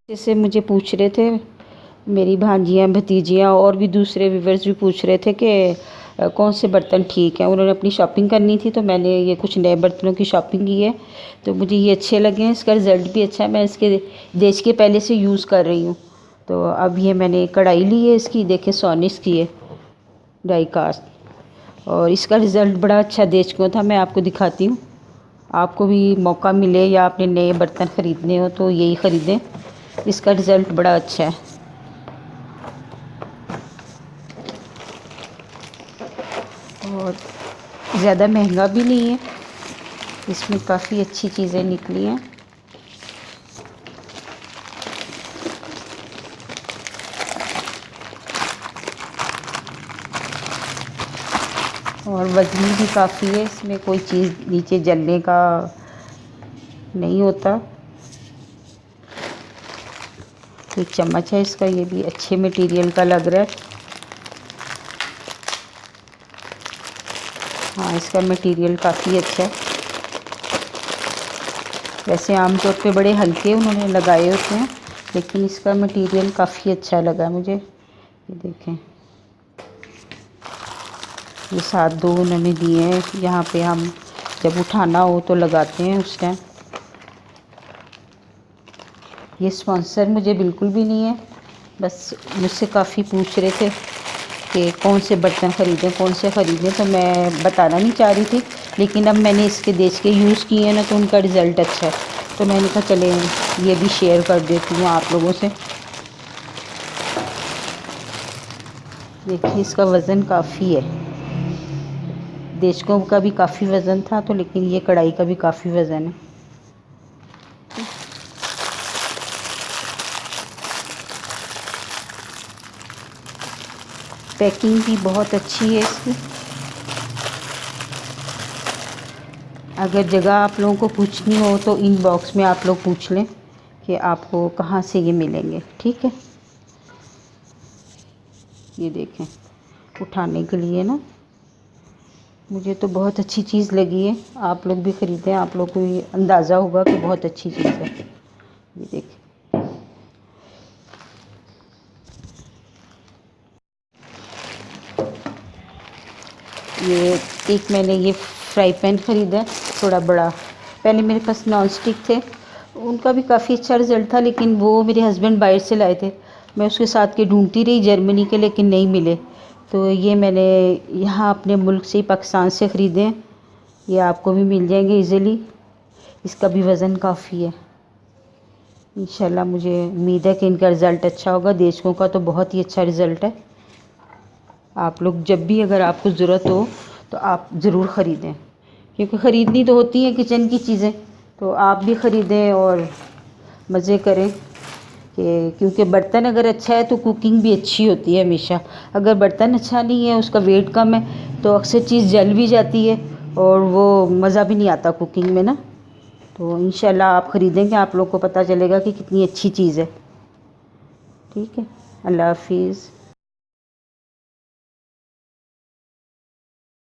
जैसे मुझे पूछ रहे थे मेरी भांजियाँ भतीजियाँ और भी दूसरे व्यूवर्स भी पूछ रहे थे कि कौन से बर्तन ठीक हैं। उन्होंने अपनी शॉपिंग करनी थी तो मैंने ये कुछ नए बर्तनों की शॉपिंग की है। तो मुझे ये अच्छे लगे हैं, इसका रिज़ल्ट भी अच्छा है। मैं इसके देश के पहले से यूज़ कर रही हूँ। तो अब ये मैंने कढ़ाई ली है इसकी, देखें सोनिस की है, डाई कास्ट, और इसका रिज़ल्ट बड़ा अच्छा देश को था। मैं आपको दिखाती हूँ। आपको भी मौका मिले या आपने नए बर्तन ख़रीदने हो तो यही ख़रीदें, इसका रिज़ल्ट बड़ा अच्छा है। और ज़्यादा महंगा भी नहीं है, इसमें काफ़ी अच्छी चीज़ें निकली हैं। और वज़नी भी काफ़ी है, इसमें कोई चीज़ नीचे जलने का नहीं होता। एक चम्मच है इसका, ये भी अच्छे मटेरियल का लग रहा है। हाँ, इसका मटेरियल काफ़ी अच्छा है। वैसे आमतौर पे बड़े हल्के उन्होंने लगाए होते हैं, लेकिन इसका मटेरियल काफ़ी अच्छा लगा मुझे। ये देखें, ये साथ दो उन्होंने दिए हैं, यहाँ पे हम जब उठाना हो तो लगाते हैं उस टाइम। ये स्पॉन्सर मुझे बिल्कुल भी नहीं है, बस मुझसे काफ़ी पूछ रहे थे कि कौन से बर्तन ख़रीदें कौन से ख़रीदें, तो मैं बताना नहीं चाह रही थी। लेकिन अब मैंने इसके देश के यूज़ किए हैं ना, तो उनका रिज़ल्ट अच्छा है, तो मैंने कहा चले ये भी शेयर कर देती हूँ आप लोगों से। देखिए, इसका वज़न काफ़ी है। देशकों का भी काफ़ी वज़न था तो, लेकिन ये कढ़ाई का भी काफ़ी वज़न है। पैकिंग भी बहुत अच्छी है इसकी। अगर जगह आप लोगों को पूछनी हो तो इनबॉक्स में आप लोग पूछ लें कि आपको कहाँ से ये मिलेंगे, ठीक है। ये देखें, उठाने के लिए ना, मुझे तो बहुत अच्छी चीज़ लगी है। आप लोग भी ख़रीदें, आप लोग को ये अंदाज़ा होगा कि बहुत अच्छी चीज़ है। ये देखें, ये एक मैंने ये फ्राई पैन ख़रीदा थोड़ा बड़ा। पहले मेरे पास नॉन स्टिक थे, उनका भी काफ़ी अच्छा रिज़ल्ट था, लेकिन वो मेरे हस्बैंड बाहर से लाए थे। मैं उसके साथ के ढूंढती रही जर्मनी के, लेकिन नहीं मिले। तो ये मैंने यहाँ अपने मुल्क से, पाकिस्तान से ख़रीदे हैं। ये आपको भी मिल जाएंगे इजीली। इसका भी वज़न काफ़ी है। इंशाल्लाह मुझे उम्मीद है कि इनका रिज़ल्ट अच्छा होगा। देशकों का तो बहुत ही अच्छा रिज़ल्ट है। आप लोग जब भी अगर आपको ज़रूरत हो तो आप ज़रूर ख़रीदें, क्योंकि ख़रीदनी तो होती हैं किचन की चीज़ें, तो आप भी ख़रीदें और मज़े करें। क्योंकि बर्तन अगर अच्छा है तो कुकिंग भी अच्छी होती है हमेशा। अगर बर्तन अच्छा नहीं है, उसका वेट कम है, तो अक्सर चीज़ जल भी जाती है और वो मज़ा भी नहीं आता कुकिंग में ना। तो इंशाल्लाह आप ख़रीदेंगे, आप लोग को पता चलेगा कि कितनी अच्छी चीज़ है। ठीक है, अल्लाह हाफिज़।